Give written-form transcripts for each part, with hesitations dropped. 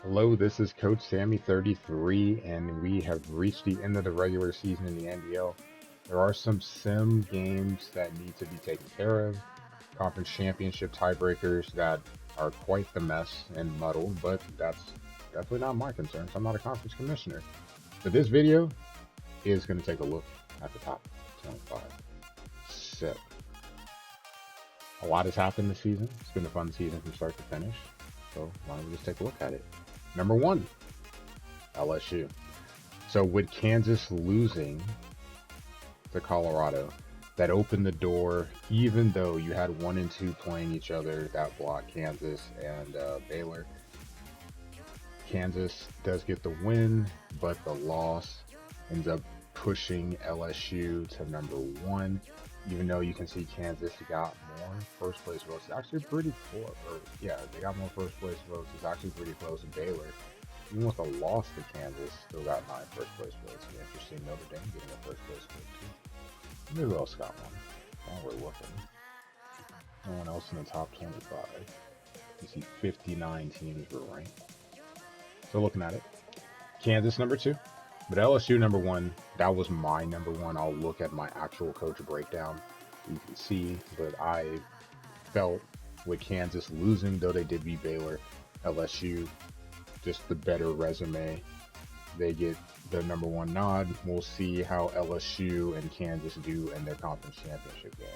Hello, this is Coach Sammy 33, and we have reached the end of the regular season in the NDL. There are some sim games that need to be taken care of, conference championship tiebreakers that are quite the mess and muddled, but that's definitely not my concern. I'm not a conference commissioner. But this video is going to take a look at the top 25. So, a lot has happened this season. It's been a fun season from start to finish. So, why don't we just take a look at it? Number one, LSU. So with Kansas losing to Colorado, that opened the door, even though you had 1 and 2 playing each other that blocked Kansas and Baylor. Kansas does get the win, but the loss ends up pushing LSU to number one, even though you can see Kansas got more first place votes. It's actually pretty close. Yeah, they got more first place votes. It's actually pretty close to Baylor. Even with a loss to Kansas, still got 9 first place votes. It's interesting Notre Dame getting a first place vote too. Maybe who else got one? While we're looking. No one else in the top 25. You see 59 teams were ranked. So looking at it, Kansas number 2, but LSU number 1. That was my number 1. I'll look at my actual coach breakdown. You can see, but I felt with Kansas losing, though they did beat Baylor, LSU just the better resume. They get the number 1 nod. We'll see how LSU and Kansas do in their conference championship games.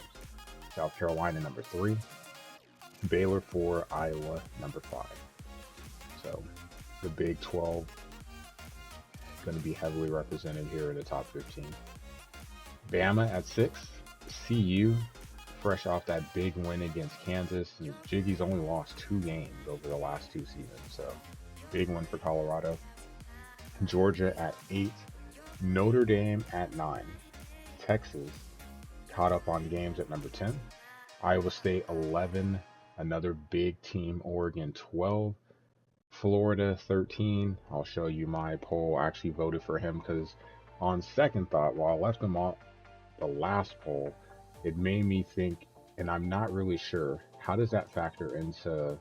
South Carolina number 3, Baylor 4, Iowa number 5. So the Big 12 going to be heavily represented here in the top 15. Bama at 6, CU fresh off that big win against Kansas. Jiggy's only lost 2 games over the last 2 seasons, so big one for Colorado. Georgia at 8, Notre Dame at 9, Texas caught up on games at number 10, Iowa State 11, another big team, Oregon 12, Florida 13. I'll show you my poll. I actually voted for him because on second thought, while I left him off the last poll, it made me think, and I'm not really sure, how does that factor into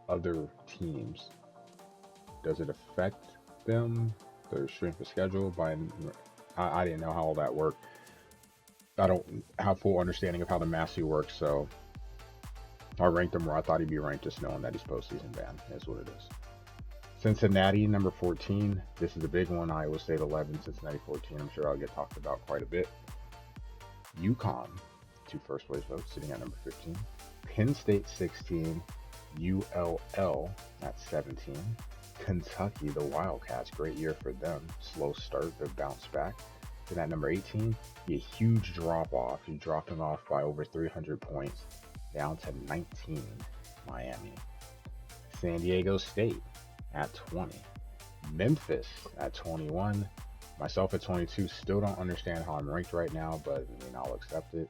other teams? Does it affect them, their strength of schedule? I didn't know how all that worked. I don't have full understanding of how the Massey works, so I ranked him where I thought he'd be ranked, just knowing that he's postseason banned. Is what it is. Cincinnati number 14. This is a big one. Iowa State 11, Cincinnati 14. I'm sure I'll get talked about quite a bit. UConn, 2 first place votes, sitting at number 15. Penn State 16, ULL at 17. Kentucky, the Wildcats, great year for them. Slow start, they bounce back. Then at number 18, a huge drop off. He dropped them off by over 300 points, down to 19, Miami. San Diego State at 20. Memphis at 21. Myself at 22. Still don't understand how I'm ranked right now, but I mean, I'll accept it.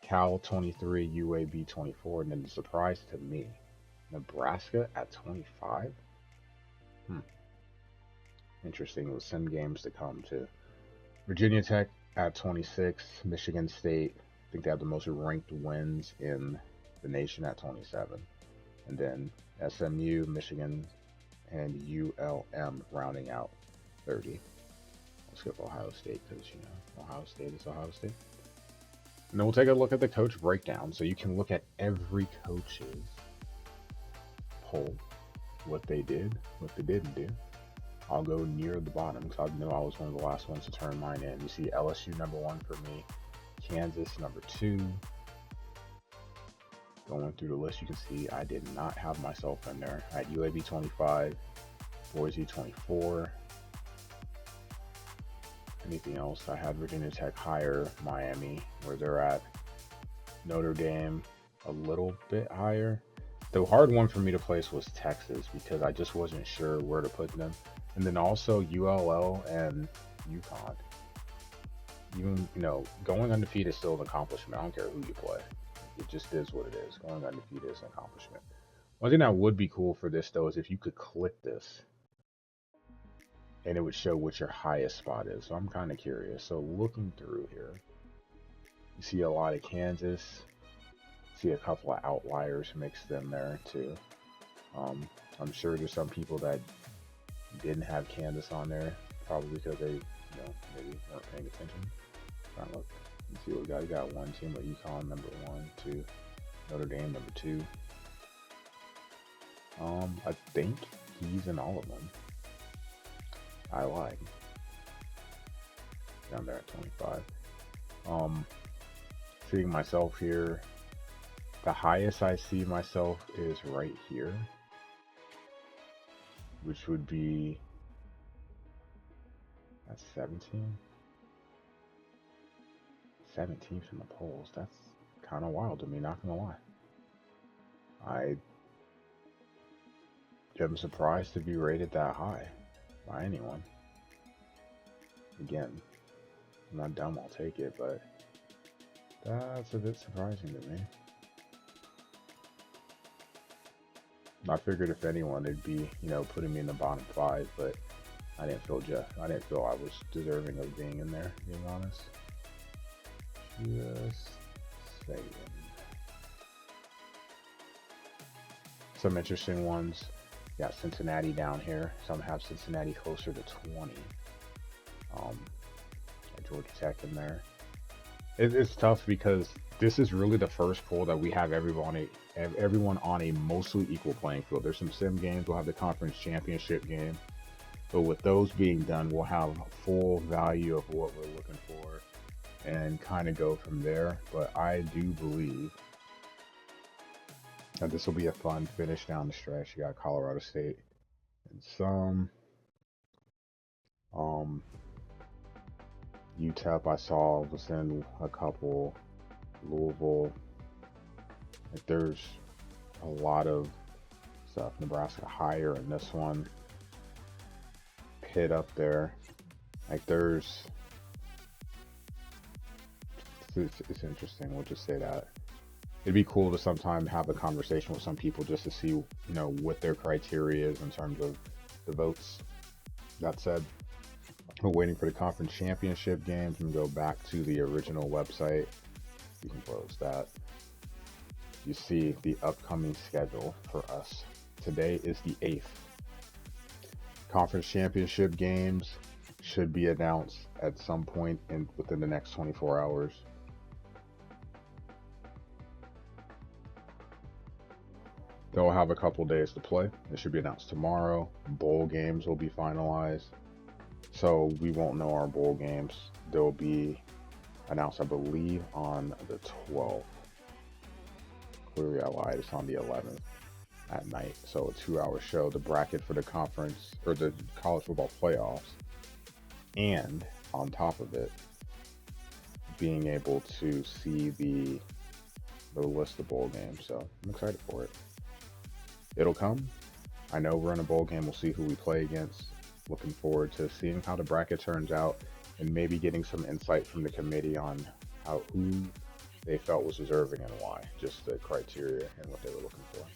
Cal 23, UAB 24, and then the surprise to me, Nebraska at 25. Interesting. With some games to come too. Virginia Tech at 26. Michigan State, I think they have the most ranked wins in the nation at 27. And then SMU, Michigan, and ULM rounding out 30. I'll skip Ohio State because, Ohio State is Ohio State. And then we'll take a look at the coach breakdown. So you can look at every coach's poll, what they did, what they didn't do. I'll go near the bottom because I know I was one of the last ones to turn mine in. You see LSU number 1 for me, Kansas number 2. Going through the list, you can see I did not have myself in there. I had UAB 25, Boise 24. Anything else? I had Virginia Tech higher, Miami, where they're at. Notre Dame a little bit higher. The hard one for me to place was Texas because I just wasn't sure where to put them. And then also ULL and UConn. Even, going undefeated is still an accomplishment. I don't care who you play. It just is what it is. Going undefeated is an accomplishment. One thing that would be cool for this, though, is if you could click this and it would show what your highest spot is. So I'm kind of curious. So looking through here, you see a lot of Kansas. See a couple of outliers mixed in there, too. I'm sure there's some people that didn't have Kansas on there, probably because they, maybe weren't paying attention. Trying to look and see what we got. We got one team with UConn number 1, 2, Notre Dame number 2. I think he's in all of them. I lied. Down there at 25. Seeing myself here, the highest I see myself is right here, which would be, that's 17. 17th in the polls. That's kind of wild to me, not gonna lie. I am surprised to be rated that high by anyone. Again, I'm not dumb, I'll take it, but that's a bit surprising to me. I figured if anyone, it'd be, putting me in the bottom 5, but I didn't feel I was deserving of being in there, being honest. Just saying. Some interesting ones. Got Cincinnati down here. Some have Cincinnati closer to 20. Georgia Tech in there. It's tough because this is really the first poll that we have everyone on a mostly equal playing field. There's some sim games. We'll have the conference championship game. But with those being done, we'll have full value of what we're looking for and kind of go from there. But I do believe that this will be a fun finish down the stretch. You got Colorado State and some. UTEP I saw was in a couple. Louisville. Like there's a lot of stuff. Nebraska higher in this one. Pitt up there. Like it's interesting. We'll just say that. It'd be cool to sometime have a conversation with some people just to see, what their criteria is in terms of the votes. That said, we're waiting for the conference championship games and go back to the original website. You can close that. You see the upcoming schedule for us. Today is the 8th. Conference championship games should be announced at some point within the next 24 hours. They'll have a couple days to play. It should be announced tomorrow. Bowl games will be finalized. So we won't know our bowl games. They'll be announced, I believe, on the 12th. Clearly I lied. It's on the 11th at night. So a 2-hour show. The bracket for the conference or the college football playoffs. And on top of it, being able to see the list of bowl games. So I'm excited for it. It'll come. I know we're in a bowl game. We'll see who we play against. Looking forward to seeing how the bracket turns out and maybe getting some insight from the committee on who they felt was deserving and why. Just the criteria and what they were looking for.